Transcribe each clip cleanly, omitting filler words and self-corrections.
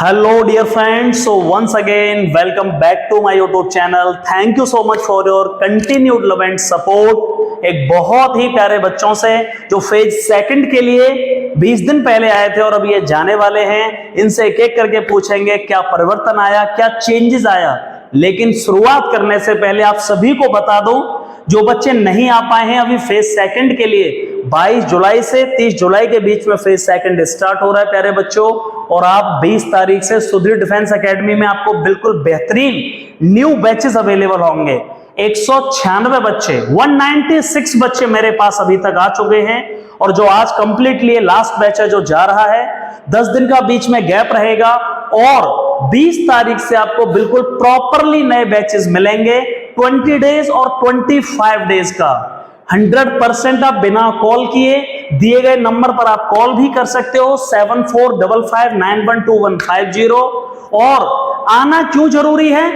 Hello dear friends, so once again welcome back to my YouTube channel. Thank you so much for your continued love and support। एक बहुत ही प्यारे बच्चों से जो phase second के लिए 20 दिन पहले आए थे और अब ये जाने वाले हैं, इनसे एक एक करके पूछेंगे क्या परिवर्तन आया, क्या चेंजेस आया। लेकिन शुरुआत करने से पहले आप सभी को बता दूं, जो बच्चे नहीं आ पाए हैं अभी फेज सेकंड के लिए, 22 जुलाई से 30 जुलाई के बीच में फेज सेकंड स्टार्ट हो रहा है प्यारे बच्चों। और आप 20 तारीख से सुधीर डिफेंस एकेडमी में आपको बिल्कुल बेहतरीन न्यू बैचेस अवेलेबल होंगे। 196 बच्चे 196 बच्चे मेरे पास अभी तक आ चुके हैं और जो आज कंप्लीटली लास्ट बैच है जो जा रहा है, 10 दिन का बीच में गैप रहेगा और 20 तारीख से आपको बिल्कुल प्रॉपरली नए बैचेस मिलेंगे 20 डेज और 25 डेज का। 100% आप बिना कॉल किए दिए गए नंबर पर आप कॉल भी कर सकते हो 7455912150। और आना क्यों जरूरी है,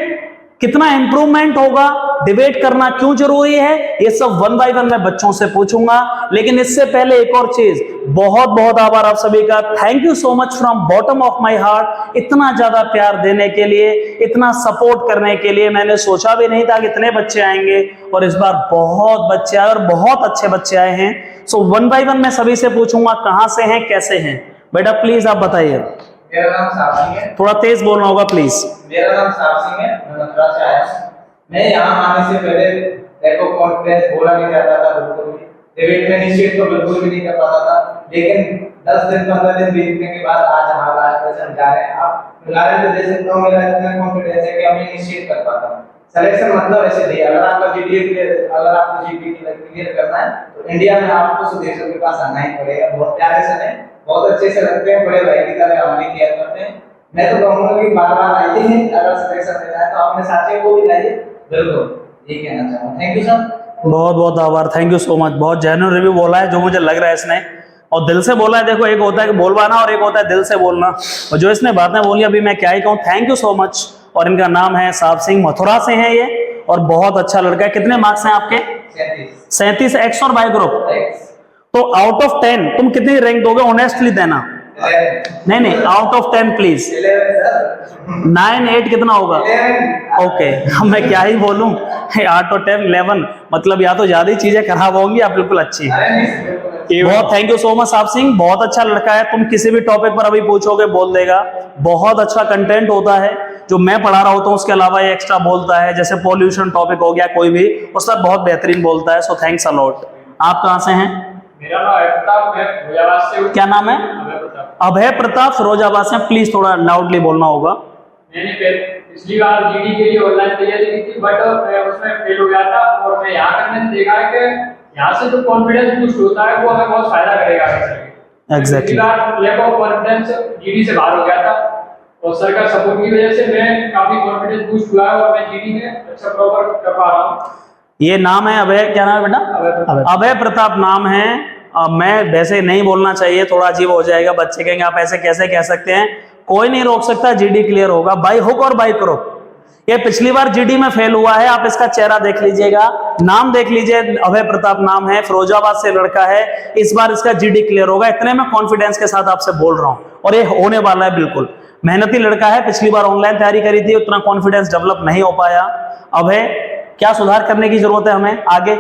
कितना इंप्रूवमेंट होगा, डिबेट करना क्यों जरूरी है, ये सब वन बाय वन मैं बच्चों से पूछूंगा। लेकिन इससे पहले एक और चीज, बहुत बहुत आभार आप सभी का। Thank you so much from bottom of my heart, इतना ज्यादा प्यार देने के लिए, इतना सपोर्ट करने के लिए। मैंने सोचा भी नहीं था कि इतने बच्चे आएंगे और इस बार बहुत बच्चे आए और बहुत अच्छे बच्चे आए हैं। सो वन बाय वन मैं सभी से पूछूंगा कहां से हैं, कैसे हैं। बेटा प्लीज आप बताइए। मेरा नाम साफ सिंह है। थोड़ा तेज बोलना होगा प्लीज। मेरा नाम साफ सिंह है, मैं मथुरा से आया हूं। मैं यहाँ आने से पहले देखो कॉन्फिडेंस बोला नहीं जाता था, बिल्कुल भी डिबेट में इनिशिएट तो बिल्कुल भी नहीं कर पाता था। लेकिन 10 दिन 15 दिन बीतने के बाद आज हमारा लास्ट सेशन जा रहे हैं। आप उदाहरण तो दे सकता हूँ, मेरा इतना कॉन्फिडेंस है कि अब मैं इनिशिएट कर पाता हूँ। सिलेक्शन मतलब ऐसे नहीं, अगर आपका जीडीए अगर आपको जीपी क्लियर करना है तो इंडिया में आपको सुधीर सर के पास आना ही पड़ेगा। बहुत प्यारे सर हैं, बहुत अच्छे से लगते हैं, बड़े भाई की तरह हमने केयर करते हैं। मैं तो कहूंगा कि बार-बार आइए, अगर सिलेक्शन मिल जाए तो अपने साथियों को भी लाइए, बिल्कुल ये कहना चाहूंगा। थैंक यू सर, बहुत बहुत आभार, थैंक यू सो मच। बहुत जेन्युइन रिव्यू बोला है जो मुझे लग रहा है इसने, और दिल से बोला है। देखो एक होता है कि बोलवाना और एक होता है दिल से बोलना, और जो इसने बातें बोली अभी मैं क्या ही कहूँ। Thank you so much. और इनका नाम है साफ सिंह, मथुरा से है ये और बहुत अच्छा लड़का है। कितने मार्क्स हैं आपके? 37 एक्स और बाय ग्रुप। तो आउट ऑफ 10 तुम कितनी रैंक दोगे, ऑनेस्टली देना। नहीं आउट ऑफ 10 प्लीज। 9 8 कितना होगा? ओके मैं क्या ही बोलूं, 8 और 10 11, मतलब या तो ज्यादा ही चीजें खराब होंगी या बिल्कुल अच्छी। बहुत थैंक यू सो मच साहब सिंह, बहुत अच्छा लड़का है। तुम किसी भी टॉपिक पर अभी पूछोगे बोल देगा। बहुत अच्छा कंटेंट होता है जो मैं पढ़ा रहा होता हूँ, उसके अलावा ये एक्स्ट्रा बोलता है। जैसे पॉल्यूशन टॉपिक हो गया कोई भी, उस पर बहुत बेहतरीन बोलता है। So thanks a lot. आप कहाँ से हैं? मेरा नाम अभय प्रताप, मैं फिरोजाबाद से हूं। क्या नाम है? अभय प्रताप, फिरोजाबाद से। प्लीज थोड़ा लाउडली बोलना होगा। मैंने पिछली बार जीडी के लिए ऑनलाइन तैयारी की थी, बट मैं उसमें फेल हो गया था। और मैं यहाँ करने से देखा है कि यहाँ से जो कॉन्फिडेंस बूस्ट होता है वो हमें बहुत फायदा करेगा। एग्जैक्टली। पिछली बार लैक ऑफ कॉन्फिडेंस जीडी से बाहर हो गया था और सर का सपोर्ट की वजह से मैं काफी कॉन्फिडेंस बूस्ट हुआ है और मैं जीडी में अच्छा प्रॉपर कर पा रहा हूँ। ये नाम है अभय, क्या नाम है बेटा? अभय प्रताप नाम है। मैं वैसे नहीं बोलना चाहिए, थोड़ा अजीब हो जाएगा, बच्चे कहेंगे आप ऐसे कैसे कह सकते हैं। कोई नहीं रोक सकता, जीडी क्लियर होगा बाय हुक और बाय क्रोक। ये पिछली बार जीडी में फेल हुआ है, आप इसका चेहरा देख लीजिएगा, नाम देख लीजिए, अभय प्रताप नाम है, फिरोजाबाद से लड़का है। इस बार इसका जीडी क्लियर होगा, इतने में कॉन्फिडेंस के साथ आपसे बोल रहा हूं और ये होने वाला है। बिल्कुल मेहनती लड़का है, पिछली बार ऑनलाइन तैयारी करी थी, उतना कॉन्फिडेंस डेवलप नहीं हो पाया। अभय क्या सुधार करने की जरूरत है हमें आगे,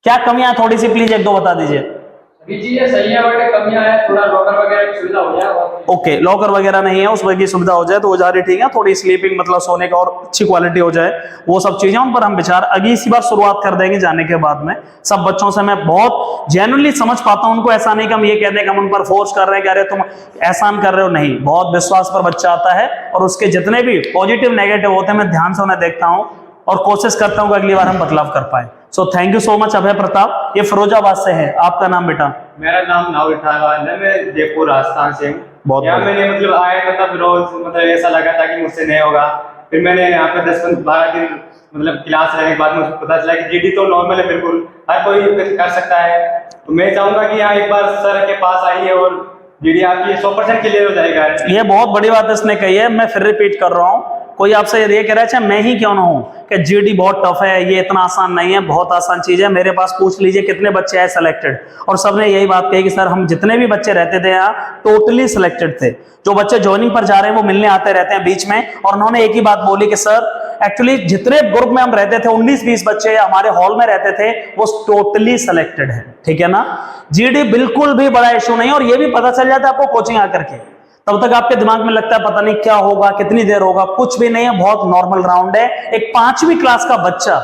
क्या कमियां थोड़ी सी प्लीज एक दो बता दीजिए। सभी चीजें सही है, बट कमियां है, थोड़ा लॉकर वगैरह की सुविधा हो जाए। ओके लॉकर वगैरह नहीं है, उस वजह की सुविधा हो जाए तो वो जा रही ठीक है। थोड़ी स्लीपिंग मतलब सोने का और अच्छी क्वालिटी हो जाए, वो सब चीजें उन पर हम विचार अगली इसी बार शुरुआत कर देंगे जाने के बाद में। सब बच्चों से मैं बहुत जेन्युइनली समझ पाता हूं उनको, ऐसा नहीं कि हम ये कहते हैं कि हम उन पर फोर्स कर रहे हैं कि अरे तुम एहसान कर रहे हो, नहीं। बहुत विश्वास पर बच्चा आता है और उसके जितने भी पॉजिटिव नेगेटिव होते हैं मैं ध्यान से उन्हें देखता हूं और कोशिश करता हूं कि अगली बार हम बदलाव कर पाए। So thank you so much Abhay Pratap. ये फिरोजाबाद से है। आपका नाम बेटा? मेरा नाम नाविल ठाकुर है, मैं जयपुर राजस्थान से हूँ। बहुत यहाँ मैंने मतलब आया था तब रोज मतलब ऐसा लगा था कि मुझसे नहीं होगा। फिर मैंने यहाँ पे 10-12 दिन मतलब क्लास रहने के बाद मुझे पता चला कि जीडी तो नॉर्मल है, बिल्कुल हर कोई कर सकता है। तो मैं चाहूंगा कि यहाँ एक बार सर के पास आइए और जीडी आपकी 100% क्लियर हो जाएगा। ये बहुत बड़ी बात इसने कही है, मैं फिर रिपीट कर रहा हूँ। कोई आपसे ये कह रहा है अच्छा मैं ही क्यों ना हूं, कि जीडी बहुत टफ है, ये इतना आसान नहीं है, बहुत आसान चीज है। मेरे पास पूछ लीजिए कितने बच्चे आए सिलेक्टेड, और सबने यही बात कही कि सर हम जितने भी बच्चे रहते थे यहाँ टोटली सिलेक्टेड थे। जो बच्चे ज्वाइनिंग पर जा रहे हैं वो मिलने आते रहते हैं बीच में, और उन्होंने एक ही बात बोली कि सर एक्चुअली जितने ग्रुप में हम रहते थे 19-20 बच्चे हमारे हॉल में रहते थे वो टोटली सिलेक्टेड है, ठीक है ना। जीडी बिल्कुल भी बड़ा इशू नहीं है, और ये भी पता चल जाता है आपको कोचिंग आकर के। तब तक आपके दिमाग में लगता है पता नहीं क्या होगा, कितनी देर होगा, कुछ भी नहीं है, बहुत नॉर्मल राउंड है। एक 5वीं क्लास का बच्चा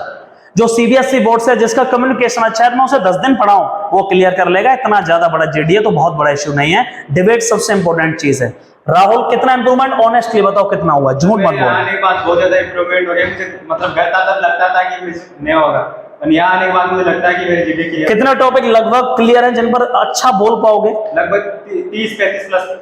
जो सीबीएसई बोर्ड से जिसका कम्युनिकेशन अच्छा है, मैं उसे 10 दिन पढ़ाऊं वो क्लियर कर लेगा। इतना ज्यादा बड़ा जीडी है तो बहुत बड़ा इशू नहीं है। डिबेट सबसे इंपॉर्टेंट चीज है। राहुल कितना इंप्रूवमेंट, ऑनेस्टली बताओ कितना हुआ, झूठ मत बोलो। आने के बाद बहुत ज्यादा इंप्रूवमेंट हो गया। मुझे मतलब घर था तब लगता था कि नहीं होगा, और यहाँ आने के बाद मुझे लगता है कि मेरी जीडी क्लियर। कितने टॉपिक लगभग क्लियर है जिन पर अच्छा बोल पाओगे? लगभग 30-35 प्लस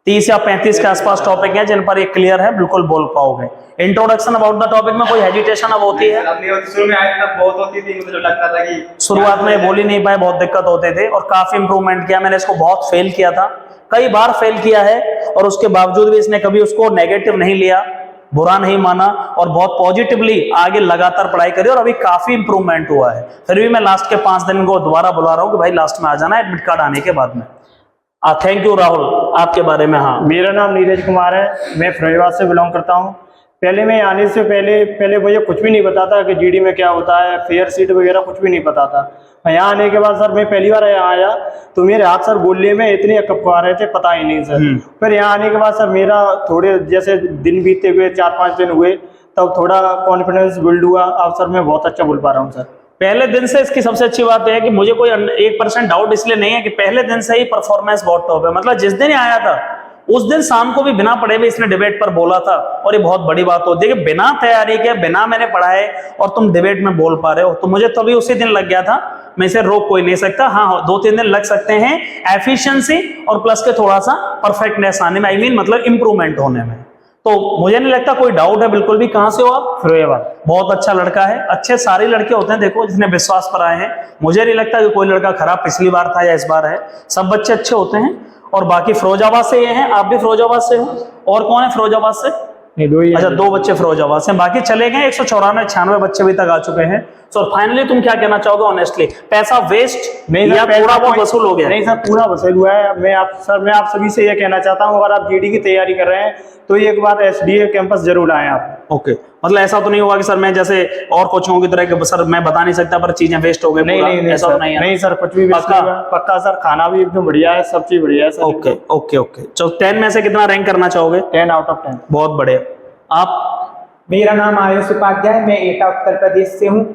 30 या 35 के आसपास टॉपिक हैं जिन पर एक क्लियर है, बिल्कुल बोल पाओगे। इंट्रोडक्शन अबाउट द टॉपिक में कोई हेजिटेशन अब होती है? अब नहीं होती, शुरू में आए तब बहुत होती थी, मुझे लगता था कि शुरुआत में बोल ही नहीं पाए, बहुत दिक्कत होते थे, और काफी इंप्रूवमेंट किया। मैंने इसको बहुत फेल किया था, कई बार फेल किया है, और उसके बावजूद भी इसने कभी उसको नेगेटिव नहीं लिया, बुरा नहीं माना, और बहुत पॉजिटिवली आगे लगातार पढ़ाई करी, और अभी काफी इंप्रूवमेंट हुआ है। फिर भी मैं लास्ट के 5 दिन को दोबारा बुला रहा हूँ कि भाई लास्ट में आ जाना एडमिट कार्ड आने के बाद में। थैंक यू राहुल, आपके बारे में। हाँ, मेरा नाम नीरज कुमार है, मैं फिरोजाबाद से बिलोंग करता हूँ। पहले मैं आने से पहले मुझे कुछ भी नहीं पता था कि जीडी में क्या होता है, फेयर सीट वगैरह कुछ भी नहीं पता था। यहाँ आने के बाद सर मैं पहली बार यहाँ आया तो मेरे हाथ सर बोलने में इतने कपा रहे थे, पता ही नहीं सर। फिर यहाँ आने के बाद सर मेरा थोड़े जैसे दिन बीतते हुए 4-5 दिन हुए तब थोड़ा कॉन्फिडेंस बिल्ड हुआ। अब सर मैं बहुत अच्छा बोल पा रहा हूँ सर। पहले दिन से इसकी सबसे अच्छी बात है कि मुझे कोई 1% डाउट इसलिए नहीं है कि पहले दिन से ही परफॉर्मेंस बहुत टॉप है। मतलब जिस दिन ही आया था उस दिन शाम को भी बिना पढ़े भी इसने डिबेट पर बोला था, और ये बहुत बड़ी बात होती है कि बिना तैयारी के, बिना मैंने पढ़ाए और तुम डिबेट में बोल पा रहे हो। तो मुझे तभी उसी दिन लग गया था, मैं इसे रोक कोई नहीं सकता। हाँ, 2-3 दिन लग सकते हैं एफिशिएंसी और प्लस के थोड़ा सा परफेक्टनेस आने में, आई मीन मतलब इंप्रूवमेंट होने में। तो मुझे नहीं लगता कोई डाउट है बिल्कुल भी। कहां से हो आप? फिरोजाबाद। बहुत अच्छा लड़का है, अच्छे सारे लड़के होते हैं देखो जितने विश्वास पर आए हैं। मुझे नहीं लगता कि कोई लड़का खराब पिछली बार था या इस बार है, सब बच्चे अच्छे होते हैं। और बाकी फिरोजाबाद से ये हैं, आप भी फिरोजाबाद से हो? और कौन है फिरोजाबाद से? नहीं, 2 ही है। अच्छा, 2 बच्चे फिरोजाबाद से, बाकी चले गए। 194-96 बच्चे अभी तक आ चुके हैं। सो फाइनली तुम क्या कहना चाहोगे ऑनेस्टली? पैसा वेस्ट नहीं या सर, पूरा बहुत वसूल हो गया? नहीं सर, पूरा वसूल हुआ है। मैं आप सभी से ये कहना चाहता हूँ, अगर आप जीडी की तैयारी कर रहे हैं तो एक बार एसडीए कैंपस जरूर आए आप। ओके, मतलब ऐसा तो नहीं होगा कि सर मैं जैसे और कोचिंगों की तरह कि सर मैं बता नहीं सकता पर चीजें वेस्ट हो गई? नहीं ऐसा तो नहीं है? नहीं सर, कुछ भी वेस्ट नहीं हुआ। पक्का सर, खाना भी एकदम बढ़िया है, सब चीज बढ़िया है सर। Okay okay okay. चलो 10 में से कितना रैंक करना चाहोगे? 10 आउट ऑफ 10। बहुत बढ़िया। आप? मेरा नाम आयुष उपाध्याय, मैं एटा उत्तर प्रदेश से हूँ।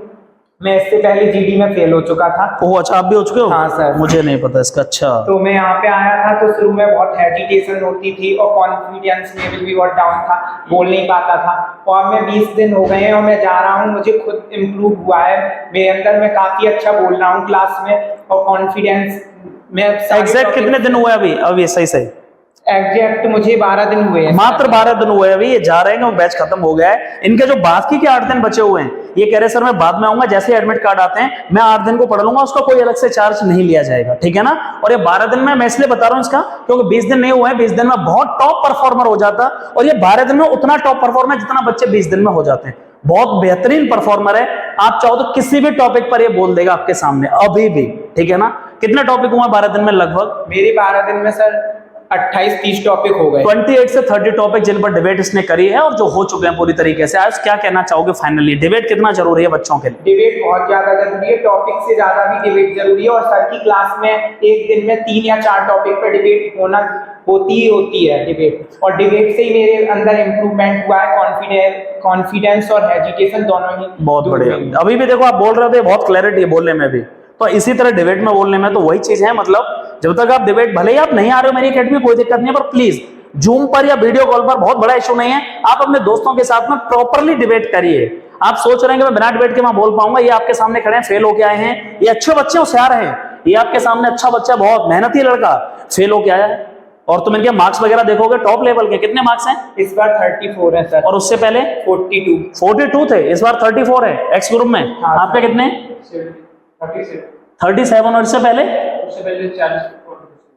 मैं इससे पहले जीडी में फेल हो चुका था। ओह अच्छा, आप भी हो चुके हो? हाँ सर। मुझे नहीं पता इसका। अच्छा, तो मैं यहाँ पे आया था तो शुरू में बहुत हेजिटेशन होती थी और कॉन्फिडेंस लेवल भी बहुत डाउन था, बोल नहीं पाता था। और मैं 20 दिन हो गए हैं और मैं जा रहा हूँ, मुझे खुद इम्प्रूव हुआ है मेरे अंदर। मैं काफी अच्छा बोल रहा हूँ क्लास में, और कॉन्फिडेंस में एग्जैक्ट कितने दिन हुए अभी सही? एग्जैक्ट मुझे 12 दिन हुए हैं। मात्र 12 दिन हुए अभी, ये जा रहे हैं, बैच खत्म हो गया है। इनके जो बाकी के 8 दिन बचे हुए हैं, ये कह रहे सर मैं बाद में आऊंगा, जैसे एडमिट कार्ड आते हैं मैं 8 दिन को पढ़ लूंगा, उसका कोई अलग से चार्ज नहीं लिया जाएगा, ठीक है ना। और ये 12 दिन में मैं इसलिए बता रहा हूं इसका क्योंकि 20 दिन नहीं हुए हैं। 20 दिन में बहुत टॉप परफॉर्मर हो जाता, और ये 12 दिन में उतना टॉप परफॉर्मर जितना बच्चे 20 दिन में हो जाते हैं। बहुत बेहतरीन परफॉर्मर है। आप चाहो तो किसी भी टॉपिक पर ये बोल देगा आपके सामने अभी भी, ठीक है ना। कितने टॉपिक हुए 12 दिन में? लगभग मेरे 12 दिन में सर 28-30 टॉपिक हो गए। 28 से 30 टॉपिक जिन पर डिबेट इसने करी है और जो हो चुके हैं पूरी तरीके से। आज क्या कहना चाहोगे फाइनली, डिबेट कितना जरूरी है बच्चों के लिए? डिबेट बहुत ज्यादा जरूरी है, टॉपिक से ज्यादा भी डिबेट जरूरी है। और सर की क्लास में एक दिन में 3 या 4 टॉपिक पर डिबेट होती है डिबेट। और डिबेट से ही मेरे अंदर इंप्रूवमेंट हुआ है, कॉन्फिडेंस और हेजिटेशन दोनों ही। बहुत बढ़िया। अभी भी देखो आप बोल रहे थे, बहुत क्लैरिटी है बोलने में भी, तो इसी तरह डिबेट में बोलने में तो वही चीज है। मतलब जब तक आप डिबेट, भले ही आप नहीं आ रहे हो मेरी एकेडमी, कोई दिक्कत नहीं है, पर प्लीज जूम पर या वीडियो कॉल पर, बहुत बड़ा इशू नहीं है, आप अपने दोस्तों के साथ में प्रॉपरली डिबेट करिए। आप सोच रहे हैं कि मैं बिना डिबेट के मैं बोल पाऊंगा, ये आपके सामने खड़े हैं, फेल होके आए हैं, ये अच्छे बच्चे होशियार हैं, ये आपके सामने अच्छा बच्चा, बहुत मेहनती लड़का फेल होके आया है। और तुम इनके मार्क्स वगैरह देखोगे टॉप लेवल के, कितने मार्क्स हैं इस बार? 34 है सर। और उससे पहले 42 थे, इस बार 34 है एक्स ग्रुप में। हाँ, आपके कितने? 37। और इससे पहले?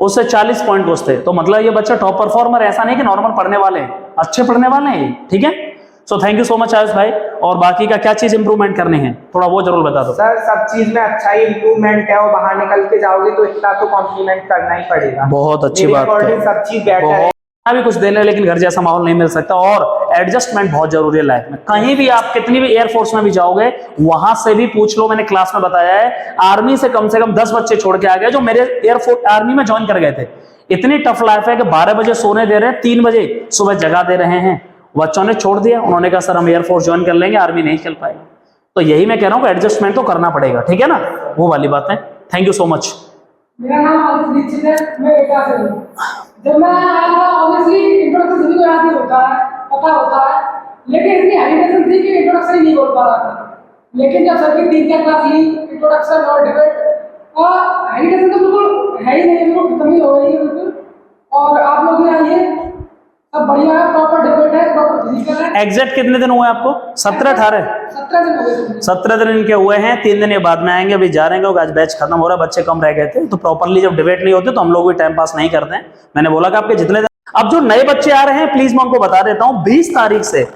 उससे 40 पॉइंट उससे। तो मतलब ये बच्चा टॉप परफॉर्मर, ऐसा नहीं कि नॉर्मल पढ़ने वाले हैं, अच्छे पढ़ने वाले हैं, ठीक है। सो thank you so much Ayush भाई। और बाकी का क्या चीज इंप्रूवमेंट करनी है थोड़ा वो जरूर बता दो। सर सब चीज में अच्छा ही इम्प्रूवमेंट है, और बाहर निकल के जाओगे तो इतना तो कॉम्प्लीमेंट करना ही पड़ेगा। बहुत अच्छी मेरे बात है। अकॉर्डिंग सब चीज बेटर है। भी कुछ देने, लेकिन घर जैसा माहौल नहीं मिल सकता, और एडजस्टमेंट बहुत जरूरी है लाइफ में। कहीं भी आप कितनी भी एयरफोर्स में भी जाओगे, वहां से भी पूछ लो, मैंने क्लास में बताया है, आर्मी से कम 10 बच्चे छोड़ के आ गए जो मेरे एयरफोर्स आर्मी में ज्वाइन कर गए थे। इतनी टफ लाइफ है कि 12 बजे सोने दे रहे हैं, 3 बजे सुबह जगा दे रहे हैं। बच्चों ने छोड़ दिया, उन्होंने कहा सर हम एयरफोर्स ज्वाइन कर लेंगे, आर्मी नहीं चल पाएगा। तो यही मैं कह रहा हूँ, एडजस्टमेंट तो करना पड़ेगा, ठीक है ना, वो वाली बात है। Thank you so much. मेरा नाम आदित्य दीक्षित है, मैं एटा से हूँ। जब मैं आया था ऑब्वियसली इंट्रोडक्शन सभी को याद ही होता है, पता होता है, लेकिन इतनी हेजिटेशन थी कि इंट्रोडक्शन ही नहीं बोल पा रहा था। लेकिन जब सर की 3-4 क्लास ली, इंट्रोडक्शन और डिबेट, हेजिटेशन तो बिल्कुल है ही नहीं, बिल्कुल खत्म ही हो गई है बिल्कुल। और आप लोग भी आइए, सब बढ़िया है, प्रॉपर डिबेट है, प्रॉपर फिजिकल है। एग्जैक्ट कितने दिन हुए आपको? 17-18? 17 दिन हो गए। 17 दिन इनके हुए हैं, 3 दिन ये बाद में आएंगे, अभी जा रहे हैं, आज बैच खत्म हो रहा है, बच्चे कम रह गए थे। तो प्रॉपरली जब डिबेट नहीं होते तो हम लोग भी टाइम पास नहीं करते हैं। मैंने बोला कि आपके जितने, अब जो नए बच्चे आ रहे हैं प्लीज मैं उनको बता देता हूं, 20 तारीख से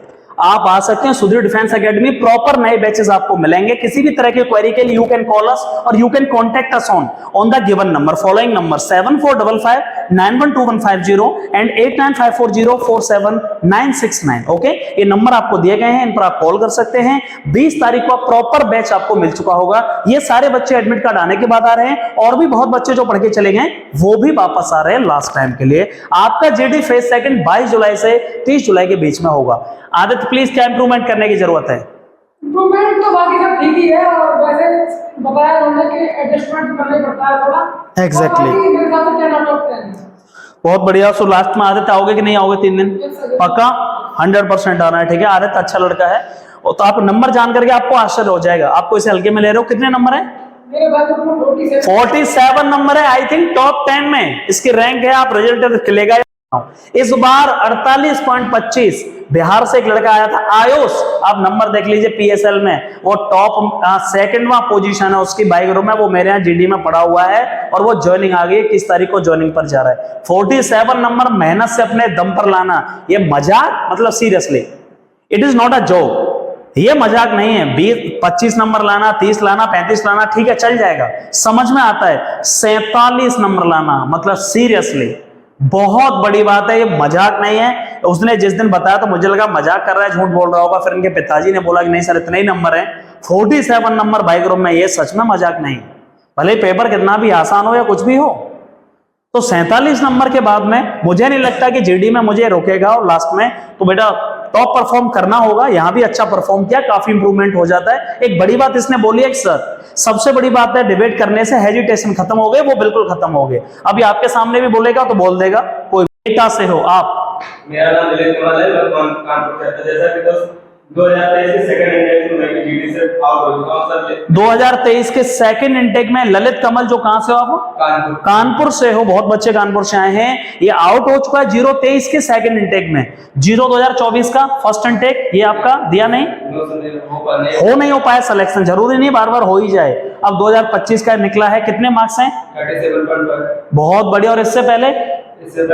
आप आ सकते हैं सुधीर डिफेंस एकेडमी। प्रॉपर नए बैचेस आपको मिलेंगे। किसी भी तरह की क्वेरी के लिए यू कैन कॉल अस और you can contact us on the given number, following number 7455912150 and 8954047969। Okay, ये नंबर आपको दिए गए हैं, इन पर आप कॉल कर सकते हैं। 20 तारीख को प्रॉपर बैच आपको मिल चुका होगा। ये सारे बच्चे एडमिट कार्ड आने के बाद आ रहे हैं, और भी बहुत बच्चे जो पढ़ के चले गए वो भी वापस आ रहे हैं लास्ट टाइम के लिए। आपका जेडी फेज सेकंड 22 जुलाई से 30 जुलाई के बीच में होगा। आदित्य प्लीज क्या इंप्रूवमेंट करने की जरूरत है? इम्प्रूवमेंट तो बाकी सब ठीक ही है, और वैसे बताया उन्होंने कि एडजस्टमेंट करना ही पड़ता है थोड़ा। Exactly. और बाकी मेरे ख्याल से 10 out of 10 है। बहुत बढ़िया। सो लास्ट में आदित्य आओगे कि नहीं आओगे 3 दिन? पक्का 100% आना है, ठीक है। आदित्य अच्छा लड़का है, और तो आप नंबर जान करके आपको आश्चर्य हो जाएगा। आपको इसे हल्के में ले रहे हो, कितने नंबर है? मेरे भाई को 47 नंबर है, आई थिंक टॉप 10 में इसकी रैंक है। आप रिजल्ट लेगा इस बार 48.25। बिहार से एक लड़का आया था आयुष, आप नंबर देख लीजिए पीएसएल में, वो टॉप सेकंडवा पोजीशन है उसकी बाइक ग्रुप में। वो मेरे यहाँ जीडी में पड़ा हुआ है, और वो ज्वाइनिंग आ गई, किस तारीख को ज्वाइनिंग पर जा रहा है। 47 नंबर मेहनत से अपने दम पर लाना, ये मजाक, मतलब seriously it is not a joke, ये मजाक नहीं है। 20-25 नंबर लाना, 30 लाना, 35 लाना, ठीक है चल जाएगा, समझ में आता है। 47 नंबर लाना मतलब सीरियसली बहुत बड़ी बात है, ये मजाक नहीं है। उसने जिस दिन बताया तो मुझे लगा मजाक कर रहा है, झूठ बोल रहा होगा। फिर इनके पिताजी ने बोला कि नहीं सर इतने ही नंबर हैं। 47 नंबर बाइक ग्रुप में, ये सच में मजाक नहीं है। भले पेपर कितना भी आसान हो या कुछ भी हो, तो 47 नंबर के बाद में मुझे नहीं लगता कि जीडी में मुझे रोकेगा। और लास्ट में तो बेटा टॉप परफॉर्म करना होगा। यहां भी अच्छा परफॉर्म किया, काफी इंप्रूवमेंट हो जाता है। एक बड़ी बात इसने बोली है सर, सबसे बड़ी बात है डिबेट करने से हेजिटेशन खत्म हो गए, वो बिल्कुल खत्म हो गए। अभी आपके सामने भी बोलेगा तो बोल देगा। कोई बेटा से हो आप? मेरा नाम ललित कमल है, मैं कानपुर से। जैसा कि 2023 के सेकंड इंटेक में मैं जीडी से आउट हो चुका हूं सर। 2023 के सेकंड इंटेक में ललित कमल, जो कहां से हो आप? कानपुर। कानपुर से हो, बहुत बच्चे कानपुर से आए हैं। ये आउट हो चुका है 023 के सेकंड इंटेक में। 2024 का फर्स्ट इंटेक ये आपका दिया नहीं नहीं हो पाया सिलेक्शन। जरूरी नहीं बार बार हो ही जाए। अब 2025 का निकला है, कितने मार्क्स हैं? 37.5। बहुत बढ़िया। और इससे पहले सर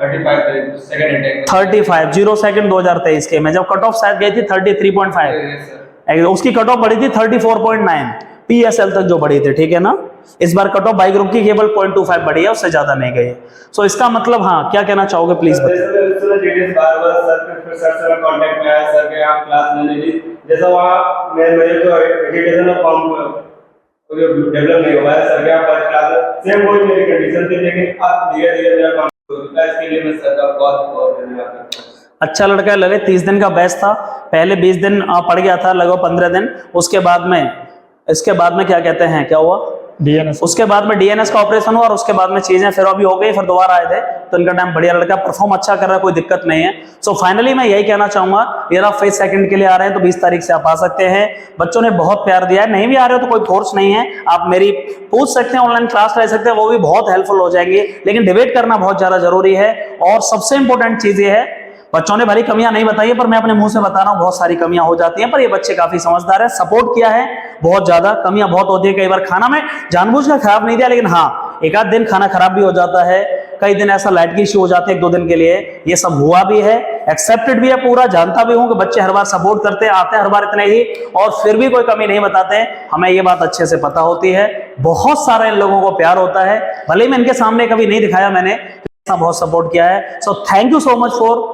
35 सेकंड इंटेक 35 0 सेकंड 2023 के में, जब कट ऑफ शायद गई थी 33.5, उसकी कट ऑफ बढ़ी थी 34.9 पीएसएल तक जो बढ़ी थी, ठीक है ना। इस बार कट ऑफ बाइक ग्रुप की केवल 0.25 बढ़ी है, उससे ज्यादा नहीं गई है। सो इसका मतलब हाँ क्या कहना चाहोगे प्लीज बताइए। बार-बार सर से कांटेक्ट में आया, सर के आप क्लास लेने ली, जैसा वहां मेरे को एजुकेशन में फॉर्म डेवलप नहीं हुआ है सर के आप क्लास सेम वही मेरी कंडीशन थी, लेकिन अब धीरे-धीरे मेरा काम इसके लिए मैं सर का बहुत धन्यवाद करता हूं। अच्छा लड़का है ललित। 30 दिन का बैच था, पहले 20 दिन पढ़ गया था, लगभग 15 दिन। उसके बाद में क्या कहते हैं, क्या हुआ? डीएनएस। उसके बाद में डीएनएस का ऑपरेशन हुआ, और उसके बाद में चीजें फिर अभी हो गई, फिर दोबारा आए थे। तो इनका टाइम बढ़िया, लड़का परफॉर्म अच्छा कर रहा है, कोई दिक्कत नहीं है। सो फाइनली मैं यही कहना चाहूंगा, अगर आप फेज सेकंड के लिए आ रहे हैं तो 20 तारीख से आप आ सकते हैं। बच्चों ने बहुत प्यार दिया है। नहीं भी आ रहे हो तो कोई फोर्स नहीं है, आप मेरी पूछ सकते हैं, ऑनलाइन क्लास ले सकते हैं, वो भी बहुत हेल्पफुल हो जाएंगे। लेकिन डिबेट करना बहुत ज्यादा जरूरी है। और सबसे इंपॉर्टेंट चीज ये है, बच्चों ने भली कमियां नहीं बताई है, पर मैं अपने मुंह से बता रहा हूं बहुत सारी कमियां हो जाती हैं, पर ये बच्चे काफी समझदार है, सपोर्ट किया है बहुत ज्यादा। कमियां बहुत होती है, कई बार खाना में जानबूझकर खराब नहीं दिया, लेकिन हाँ एक आध दिन खाना खराब भी हो जाता है, कई दिन ऐसा लाइट की इश्यू हो जाते हैं 1-2 दिन के लिए, ये सब हुआ भी है। एक्सेप्टेड भी है पूरा, जानता भी हूं कि बच्चे हर बार सपोर्ट करते आते हैं हर बार इतने ही, और फिर भी कोई कमी नहीं बताते। हमें ये बात अच्छे से पता होती है, बहुत सारे इन लोगों को प्यार होता है, भले ही मैं इनके सामने कभी नहीं दिखाया मैंने, बहुत सपोर्ट किया है। सो thank you so much for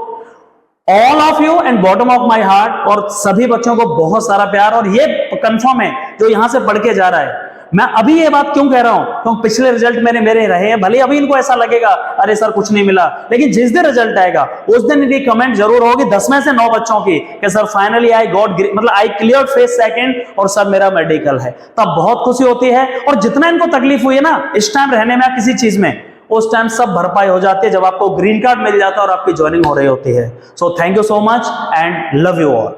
all of you and bottom of my heart. और सभी बच्चों को बहुत सारा प्यार, और ये कंफर्म है जो यहां से पढ़ के जा रहा है। मैं अभी ये बात क्यों कह रहा हूं, क्योंकि पिछले रिजल्ट मेरे रहे हैं, भले अभी इनको ऐसा लगेगा अरे सर कुछ नहीं मिला, लेकिन जिस दिन रिजल्ट आएगा उस दिन इनकी कमेंट जरूर होगी 10 में से 9 बच्चों की कि सर फाइनली आई गॉट, मतलब आई क्लियर्ड फेज सेकंड, और सर मेरा मेडिकल है। तब बहुत खुशी होती है, और जितना इनको तकलीफ हुई है ना इस टाइम रहने में किसी चीज में, उस टाइम सब भरपाई हो जाती है जब आपको ग्रीन कार्ड मिल जाता है और आपकी ज्वाइनिंग हो रही होती है। सो thank you so much and love you all.